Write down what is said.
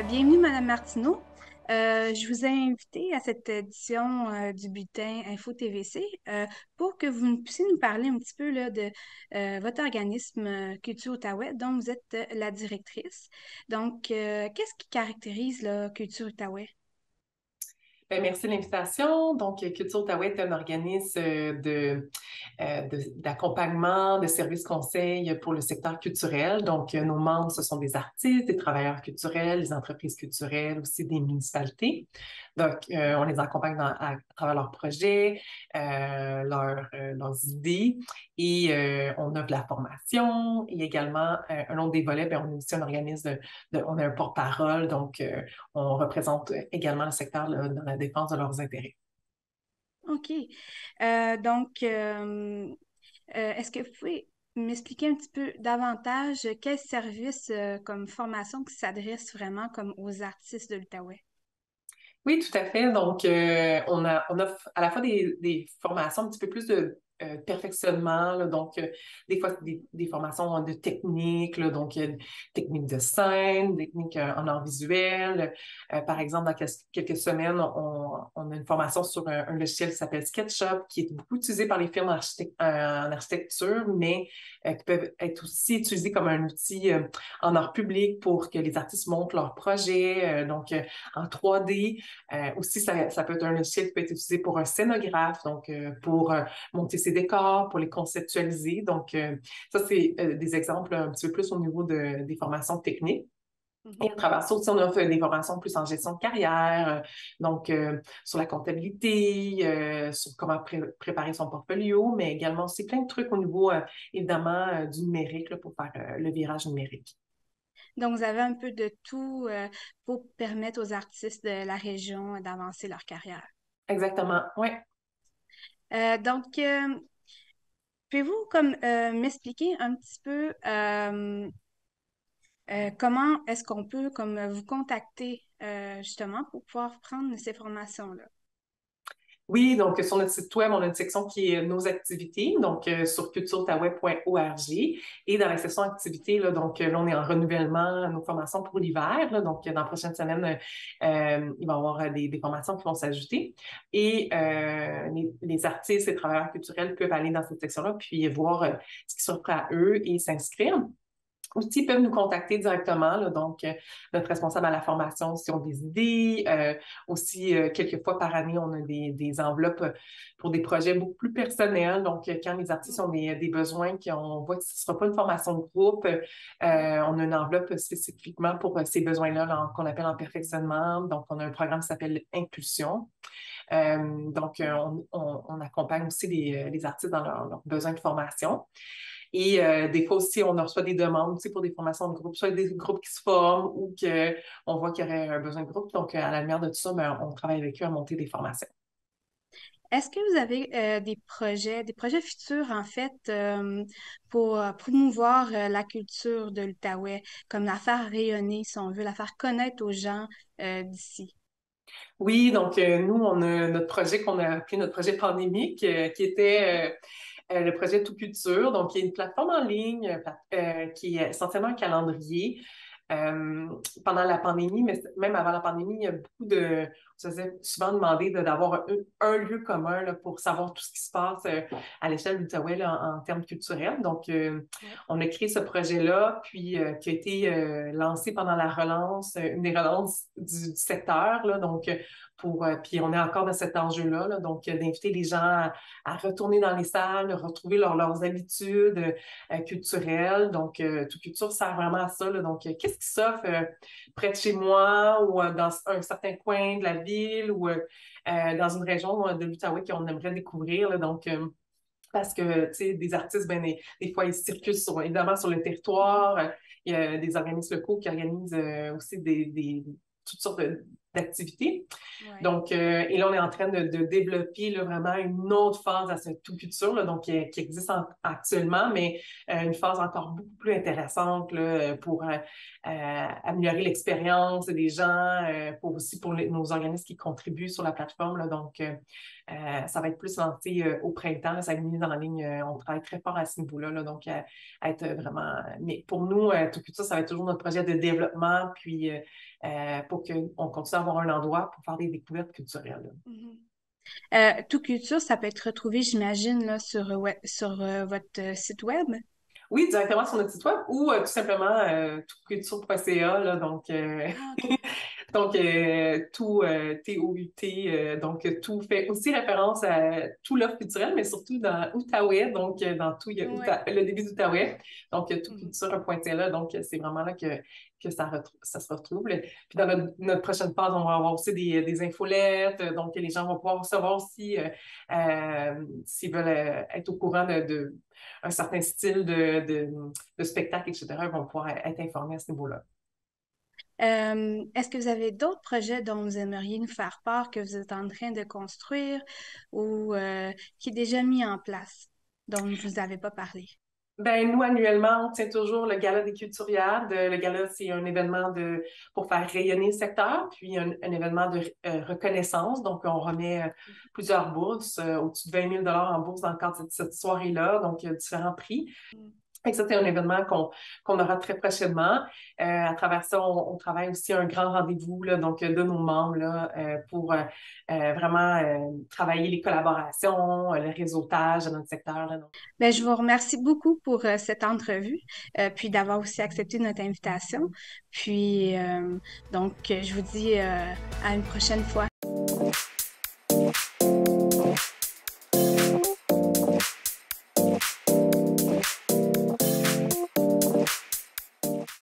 Bienvenue, Madame Martineau. Je vous ai invité à cette édition du bulletin Info TVC pour que vous puissiez nous parler un petit peu là, de votre organisme Culture Outaouais, dont vous êtes la directrice. Donc, qu'est-ce qui caractérise là, Culture Outaouais? Ben, merci de l'invitation. Donc, Culture Outaouais est un organisme d'accompagnement, de services conseils pour le secteur culturel. Donc, nos membres, ce sont des artistes, des travailleurs culturels, des entreprises culturelles, aussi des municipalités. Donc, on les accompagne à travers leurs projets, leurs idées et on offre de la formation et également un autre des volets, ben, on est aussi un organisme on a un porte-parole, donc on représente également le secteur là, dans la défense de leurs intérêts. OK. Donc, est-ce que vous pouvez m'expliquer un petit peu davantage quels services comme formation qui s'adressent vraiment comme aux artistes de l'Outaouais? Oui, tout à fait. Donc, on offre à la fois des formations un petit peu plus de perfectionnement, là, donc des fois des formations de techniques, là, donc techniques de scène, techniques en art visuel. Par exemple, dans quelques semaines, on a une formation sur un logiciel qui s'appelle SketchUp, qui est beaucoup utilisé par les firmes en architecture, mais qui peuvent être aussi utilisés comme un outil en art public pour que les artistes montrent leurs projets, en 3D. Aussi, ça peut être un logiciel qui peut être utilisé pour un scénographe, donc pour monter ses décors, pour les conceptualiser. Donc, ça, c'est des exemples un petit peu plus au niveau des formations techniques. Et à Mhm. travers ça aussi, on a fait des formations plus en gestion de carrière, sur la comptabilité, sur comment préparer son portfolio, mais également aussi plein de trucs au niveau, évidemment, du numérique là, pour faire le virage numérique. Donc, vous avez un peu de tout pour permettre aux artistes de la région d'avancer leur carrière. Exactement, oui. Donc, pouvez-vous comme m'expliquer un petit peu comment est-ce qu'on peut comme vous contacter justement pour pouvoir prendre ces formations-là? Oui, donc sur notre site web, on a une section qui est nos activités, donc sur cultureoutaouais.org. Et dans la section activités, là, donc là, on est en renouvellement, nos formations pour l'hiver. Là, donc, dans la prochaine semaine, il va y avoir des formations qui vont s'ajouter. Et les artistes et travailleurs culturels peuvent aller dans cette section-là, puis voir ce qui s'offre à eux et s'inscrire. Aussi, ils peuvent nous contacter directement, là, donc notre responsable à la formation s'ils ont des idées. Aussi, quelques fois par année, on a des enveloppes pour des projets beaucoup plus personnels. Donc, quand les artistes ont des besoins, qu'on voit que ce ne sera pas une formation de groupe, on a une enveloppe spécifiquement pour ces besoins-là qu'on appelle en perfectionnement. Donc, on a un programme qui s'appelle Impulsion. On accompagne aussi les artistes dans leurs besoins de formation. Et des fois aussi, on reçoit des demandes aussi pour des formations de groupe, soit des groupes qui se forment ou qu'on voit qu'il y aurait un besoin de groupe. Donc, à la lumière de tout ça, ben, on travaille avec eux à monter des formations. Est-ce que vous avez des projets futurs en fait, pour promouvoir la culture de l'Outaouais, comme la faire rayonner, si on veut, la faire connaître aux gens d'ici? Oui, donc nous, on a notre projet qu'on a appelé notre projet pandémique, qui était le projet Tout Culture. Donc, il y a une plateforme en ligne qui est essentiellement un calendrier. Euh, Pendant la pandémie, mais même avant la pandémie, il y a beaucoup on se faisait souvent demander d'avoir un lieu commun là, pour savoir tout ce qui se passe à l'échelle de l'Outaouais là, en termes culturels. Donc, Ouais. on a créé ce projet-là, puis qui a été lancé pendant la relance, une des relances du secteur. Là, donc, puis on est encore dans cet enjeu-là, là, donc d'inviter les gens à retourner dans les salles, retrouver leurs habitudes culturelles. Donc, Tout Culture sert vraiment à ça. Là. Donc, qu'est-ce qui s'offre près de chez moi ou dans un certain coin de la ville ou dans une région de l'Outaouais qu'on aimerait découvrir. Là. Donc, parce que, tu sais, des artistes, ben, des fois, ils circulent évidemment sur le territoire. Il y a des organismes locaux qui organisent aussi toutes sortes d'activité. Ouais. Donc, et là, on est en train de développer là, vraiment une autre phase à cette Tout Culture, là, donc qui existe actuellement, mais une phase encore beaucoup plus intéressante là, pour améliorer l'expérience des gens, pour aussi pour nos organismes qui contribuent sur la plateforme. Là, donc, ça va être plus lancé au printemps, là, ça va être mis en ligne. On travaille très fort à ce niveau-là, là, donc à être vraiment. Mais pour nous, Tout Culture, ça va être toujours notre projet de développement, puis pour qu'on continue à avoir un endroit pour faire des découvertes culturelles. Là. Mhm. Tout culture, ça peut être retrouvé, j'imagine, là, sur votre site web. Oui, directement sur notre site web ou tout simplement toutculture.ca, là, donc Ah, OK. donc tout TOUT, donc tout fait aussi référence à tout l'offre culturelle, mais surtout dans Outaouais, donc dans tout il y a Ouais. le début d'Outaouais, donc Mhm. toutculture.ca, donc c'est vraiment là que ça se retrouve. Là. Puis dans notre prochaine phase, on va avoir aussi des infolettes, donc les gens vont pouvoir recevoir aussi s'ils veulent être au courant de un certain style de spectacle, etc., vont pouvoir être informés à ce niveau-là. Est-ce que vous avez d'autres projets dont vous aimeriez nous faire part que vous êtes en train de construire ou qui est déjà mis en place, dont vous n'avez pas parlé? Ben, nous, annuellement, on tient toujours le Gala des Culturiades. Le gala, c'est un événement pour faire rayonner le secteur, puis un événement de reconnaissance. Donc, on remet plusieurs bourses, au-dessus de 20 000 en bourse dans le cadre de cette soirée-là. Donc, il y a différents prix. Et ça, c'est un événement qu'on aura très prochainement. À travers ça, on travaille aussi un grand rendez-vous là, donc de nos membres là, pour vraiment travailler les collaborations, le réseautage dans notre secteur. Là, donc. Ben, je vous remercie beaucoup pour cette entrevue, puis d'avoir aussi accepté notre invitation. Puis, je vous dis à une prochaine fois.